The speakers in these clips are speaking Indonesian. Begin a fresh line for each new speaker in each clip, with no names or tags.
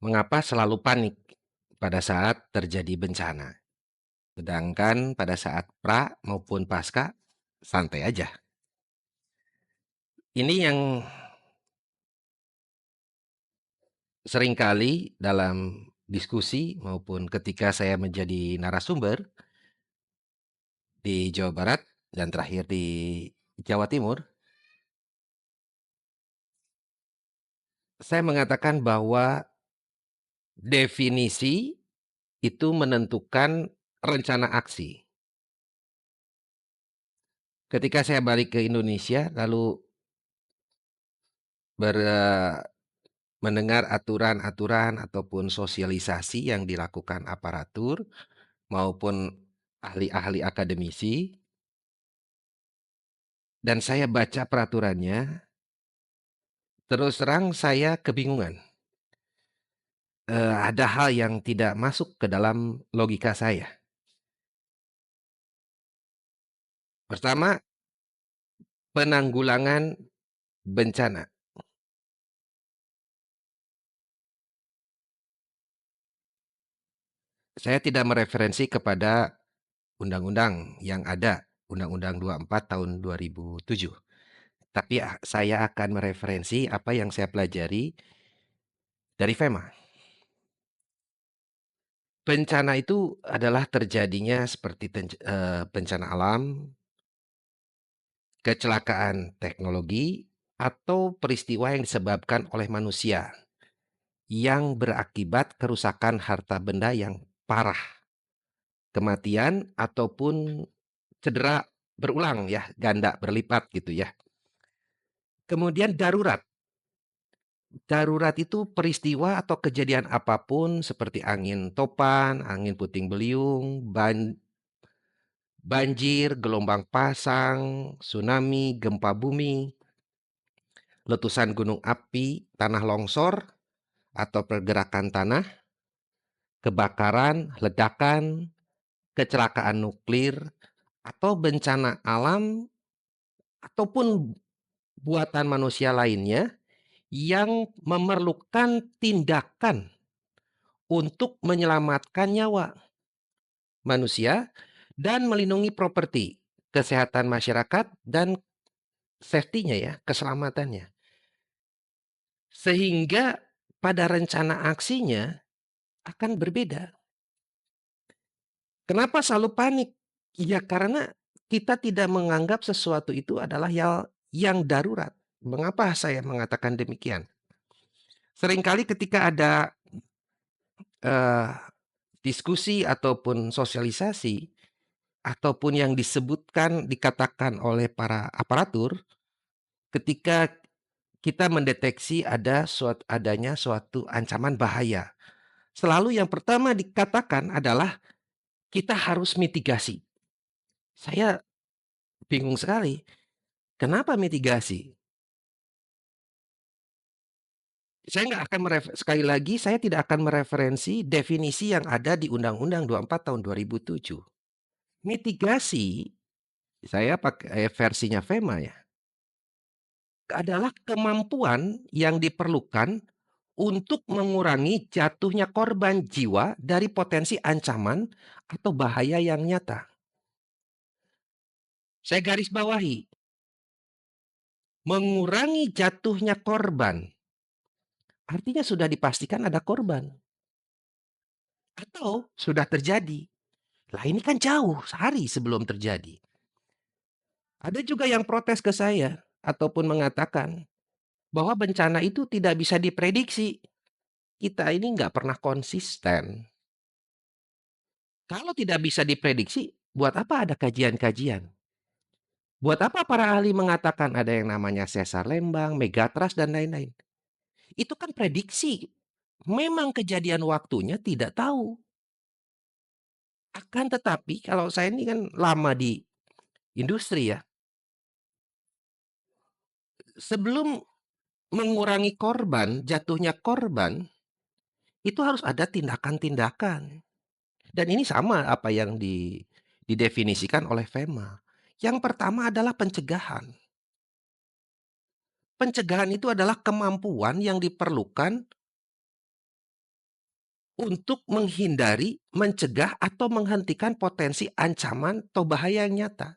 Mengapa selalu panik pada saat terjadi bencana? Sedangkan pada saat pra maupun pasca santai aja. Ini yang seringkali dalam diskusi maupun ketika saya menjadi narasumber di Jawa Barat dan terakhir di Jawa Timur, saya mengatakan bahwa definisi itu menentukan rencana aksi. Ketika saya balik ke Indonesia lalu ber mendengar aturan-aturan ataupun sosialisasi yang dilakukan aparatur maupun ahli-ahli akademisi, dan saya baca peraturannya, terus terang saya kebingungan. Ada hal yang tidak masuk ke dalam logika saya. Pertama, penanggulangan bencana. Saya tidak mereferensi kepada undang-undang yang ada, Undang-Undang 24 tahun 2007. Tapi saya akan mereferensi apa yang saya pelajari dari FEMA. Bencana itu adalah terjadinya seperti bencana alam, kecelakaan teknologi, atau peristiwa yang disebabkan oleh manusia yang berakibat kerusakan harta benda yang parah, kematian ataupun cedera berulang ya, ganda berlipat gitu ya. Kemudian darurat. Darurat itu peristiwa atau kejadian apapun seperti angin topan, angin puting beliung, banjir, gelombang pasang, tsunami, gempa bumi, letusan gunung api, tanah longsor atau pergerakan tanah, kebakaran, ledakan, kecelakaan nuklir, atau bencana alam ataupun buatan manusia lainnya yang memerlukan tindakan untuk menyelamatkan nyawa manusia dan melindungi properti, kesehatan masyarakat, dan safety-nya ya, keselamatannya. Sehingga pada rencana aksinya akan berbeda. Kenapa selalu panik? Ya karena kita tidak menganggap sesuatu itu adalah yang darurat. Mengapa saya mengatakan demikian? Seringkali ketika ada eh, diskusi ataupun sosialisasi ataupun yang dikatakan oleh para aparatur, ketika kita mendeteksi adanya suatu ancaman bahaya, selalu yang pertama dikatakan adalah kita harus mitigasi. Saya bingung sekali, kenapa mitigasi? Saya nggak akan sekali lagi saya tidak akan mereferensi definisi yang ada di Undang-Undang 24 tahun 2007. Mitigasi, saya pakai versinya FEMA ya, adalah kemampuan yang diperlukan untuk mengurangi jatuhnya korban jiwa dari potensi ancaman atau bahaya yang nyata. Saya garis bawahi, mengurangi jatuhnya korban, artinya sudah dipastikan ada korban. Atau sudah terjadi. Lah ini kan jauh, sehari sebelum terjadi. Ada juga yang protes ke saya, ataupun mengatakan, bahwa bencana itu tidak bisa diprediksi. Kita ini nggak pernah konsisten. Kalau tidak bisa diprediksi, buat apa ada kajian-kajian? Buat apa para ahli mengatakan ada yang namanya sesar Lembang, megatrust, dan lain-lain? Itu kan prediksi. Memang kejadian waktunya tidak tahu. Akan tetapi kalau saya ini kan lama di industri ya, sebelum mengurangi korban, jatuhnya korban, itu harus ada tindakan-tindakan. Dan ini sama apa yang didefinisikan oleh FEMA. Yang pertama adalah pencegahan. Pencegahan itu adalah kemampuan yang diperlukan untuk menghindari, mencegah, atau menghentikan potensi ancaman atau bahaya yang nyata.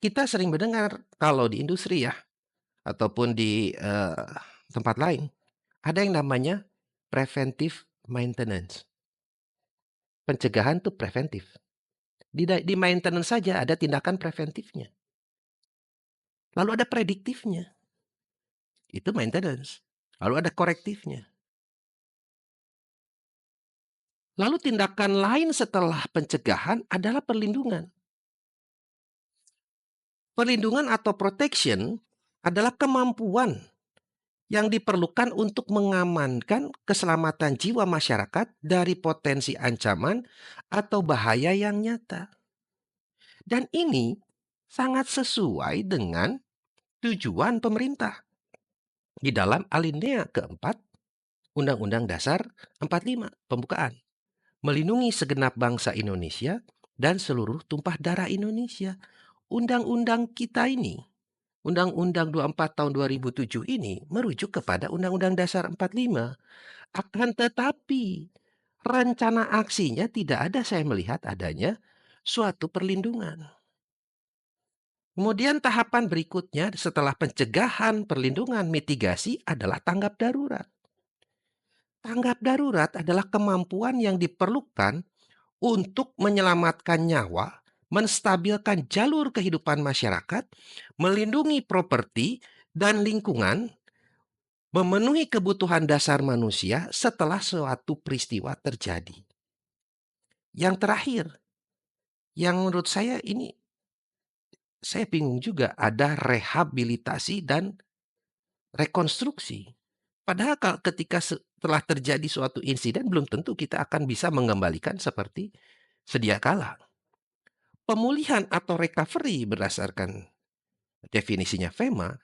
Kita sering mendengar kalau di industri ya, ataupun di, tempat lain, ada yang namanya preventive maintenance. Pencegahan tuh preventif. Di maintenance saja ada tindakan preventifnya, lalu ada prediktifnya, itu maintenance, lalu ada korektifnya. Lalu tindakan lain setelah pencegahan adalah perlindungan. Perlindungan atau protection adalah kemampuan yang diperlukan untuk mengamankan keselamatan jiwa masyarakat dari potensi ancaman atau bahaya yang nyata. Dan ini sangat sesuai dengan tujuan pemerintah di dalam alinea keempat Undang-Undang Dasar 45 pembukaan. Melindungi segenap bangsa Indonesia dan seluruh tumpah darah Indonesia. Undang-undang kita ini, Undang-Undang 24 tahun 2007 ini merujuk kepada Undang-Undang Dasar 45. Akan tetapi, rencana aksinya tidak ada saya melihat adanya suatu perlindungan. Kemudian tahapan berikutnya setelah pencegahan, perlindungan, mitigasi adalah tanggap darurat. Tanggap darurat adalah kemampuan yang diperlukan untuk menyelamatkan nyawa, menstabilkan jalur kehidupan masyarakat, melindungi properti dan lingkungan, memenuhi kebutuhan dasar manusia setelah suatu peristiwa terjadi. Yang terakhir, yang menurut saya ini, saya bingung juga, ada rehabilitasi dan rekonstruksi. Padahal ketika setelah terjadi suatu insiden, belum tentu kita akan bisa mengembalikan seperti sedia kala. Pemulihan atau recovery berdasarkan definisinya FEMA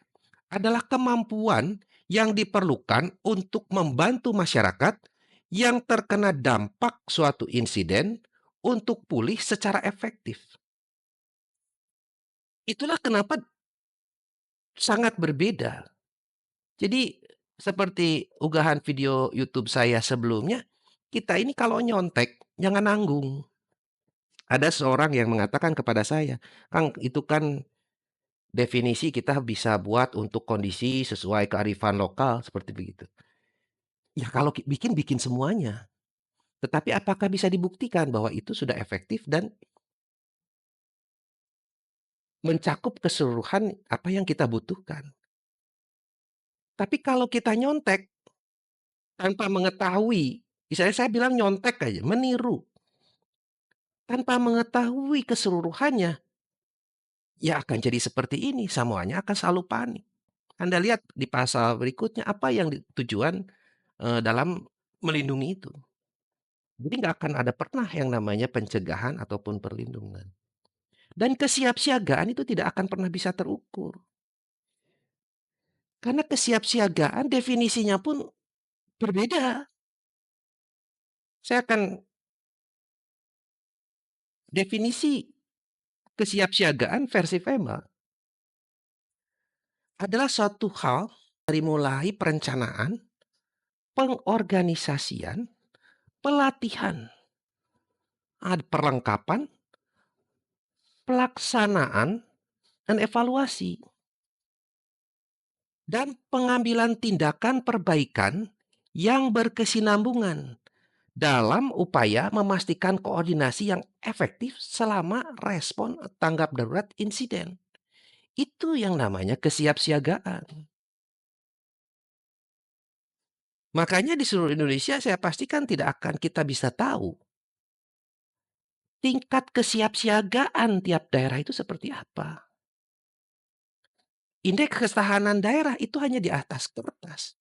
adalah kemampuan yang diperlukan untuk membantu masyarakat yang terkena dampak suatu insiden untuk pulih secara efektif. Itulah kenapa sangat berbeda. Jadi seperti unggahan video YouTube saya sebelumnya, kita ini kalau nyontek jangan nanggung. Ada seorang yang mengatakan kepada saya, "Kang, itu kan definisi kita bisa buat untuk kondisi sesuai kearifan lokal," seperti begitu. Ya kalau bikin, bikin semuanya. Tetapi apakah bisa dibuktikan bahwa itu sudah efektif dan mencakup keseluruhan apa yang kita butuhkan? Tapi kalau kita nyontek tanpa mengetahui, misalnya saya bilang nyontek aja, meniru, tanpa mengetahui keseluruhannya, ya akan jadi seperti ini, semuanya akan selalu panik. Anda lihat di pasal berikutnya apa yang tujuan, dalam melindungi itu. Jadi nggak akan ada pernah yang namanya pencegahan ataupun perlindungan. Dan kesiapsiagaan itu tidak akan pernah bisa terukur. Karena kesiapsiagaan definisinya pun berbeda. Saya akan definisi kesiapsiagaan versi FEMA adalah suatu hal dari mulai perencanaan, pengorganisasian, pelatihan, perlengkapan, pelaksanaan, dan evaluasi. Dan pengambilan tindakan perbaikan yang berkesinambungan dalam upaya memastikan koordinasi yang efektif selama respon tanggap darurat insiden. Itu yang namanya kesiapsiagaan. Makanya di seluruh Indonesia saya pastikan tidak akan kita bisa tahu tingkat kesiapsiagaan tiap daerah itu seperti apa. Indeks ketahanan daerah itu hanya di atas kertas.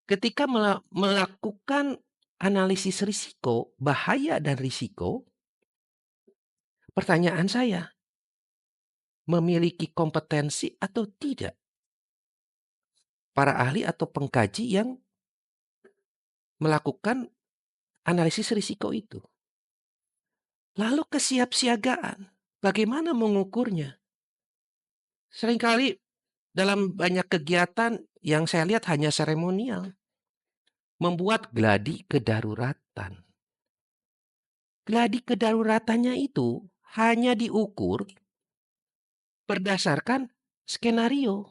Ketika melakukan analisis risiko, bahaya dan risiko, pertanyaan saya, memiliki kompetensi atau tidak para ahli atau pengkaji yang melakukan analisis risiko itu? Lalu kesiapsiagaan, bagaimana mengukurnya? Seringkali dalam banyak kegiatan yang saya lihat hanya seremonial, membuat gladi kedaruratan. Gladi kedaruratannya itu hanya diukur berdasarkan skenario,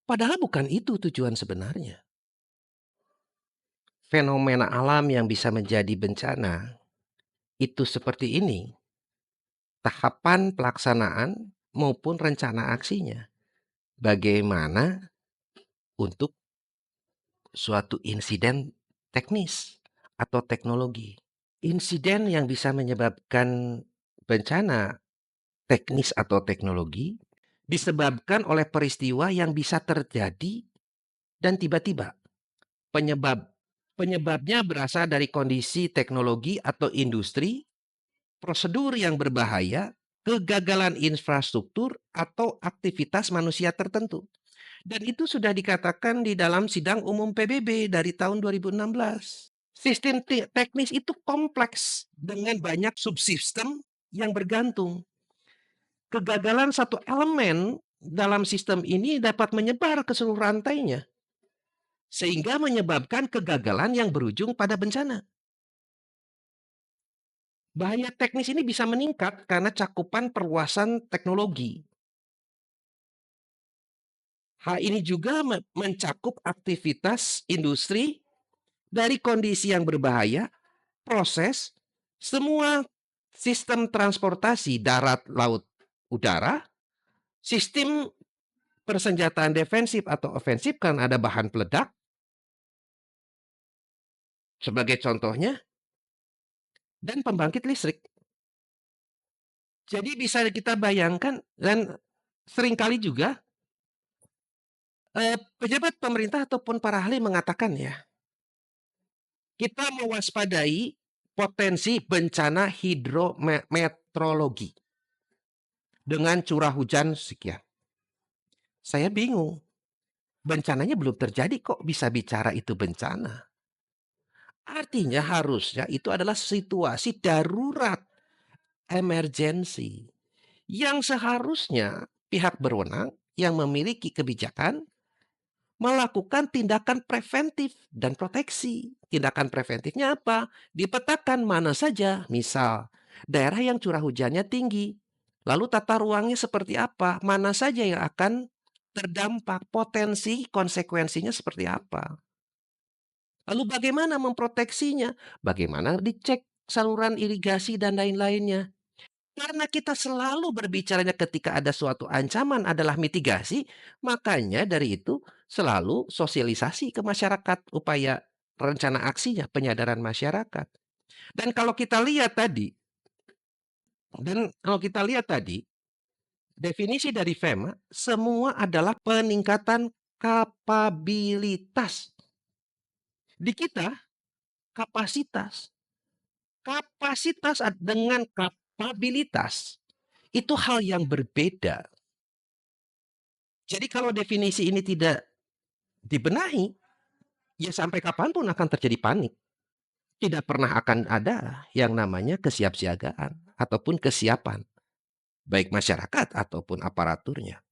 padahal bukan itu tujuan sebenarnya. Fenomena alam yang bisa menjadi bencana itu seperti ini, tahapan pelaksanaan maupun rencana aksinya. Bagaimana untuk suatu insiden teknis atau teknologi. Insiden yang bisa menyebabkan bencana teknis atau teknologi disebabkan oleh peristiwa yang bisa terjadi dan tiba-tiba. Penyebabnya berasal dari kondisi teknologi atau industri, prosedur yang berbahaya, kegagalan infrastruktur, atau aktivitas manusia tertentu. Dan itu sudah dikatakan di dalam sidang umum PBB dari tahun 2016. Sistem teknis itu kompleks dengan banyak subsistem yang bergantung. Kegagalan satu elemen dalam sistem ini dapat menyebar ke seluruh rantainya, sehingga menyebabkan kegagalan yang berujung pada bencana. Bahaya teknis ini bisa meningkat karena cakupan perluasan teknologi. Hal ini juga mencakup aktivitas industri dari kondisi yang berbahaya, proses, semua sistem transportasi darat, laut, udara, sistem persenjataan defensif atau ofensif karena ada bahan peledak, sebagai contohnya, dan pembangkit listrik. Jadi bisa kita bayangkan dan seringkali juga pejabat pemerintah ataupun para ahli mengatakan ya, kita mewaspadai potensi bencana hidrometeorologi dengan curah hujan sekian. Saya bingung, bencananya belum terjadi kok bisa bicara itu bencana. Artinya harusnya itu adalah situasi darurat, emergensi, yang seharusnya pihak berwenang yang memiliki kebijakan melakukan tindakan preventif dan proteksi. Tindakan preventifnya apa? Dipetakan mana saja, misal daerah yang curah hujannya tinggi, lalu tata ruangnya seperti apa, mana saja yang akan terdampak, potensi konsekuensinya seperti apa. Lalu bagaimana memproteksinya? Bagaimana dicek saluran irigasi dan lain-lainnya. Karena kita selalu berbicaranya ketika ada suatu ancaman adalah mitigasi, makanya dari itu selalu sosialisasi ke masyarakat upaya rencana aksinya, penyadaran masyarakat. Dan kalau kita lihat tadi, definisi dari FEMA semua adalah peningkatan kapabilitas. Di kita kapasitas. Kapasitas dengan kapabilitas itu hal yang berbeda. Jadi kalau definisi ini tidak dibenahi, ya sampai kapanpun akan terjadi panik. Tidak pernah akan ada yang namanya kesiapsiagaan ataupun kesiapan, baik masyarakat ataupun aparaturnya.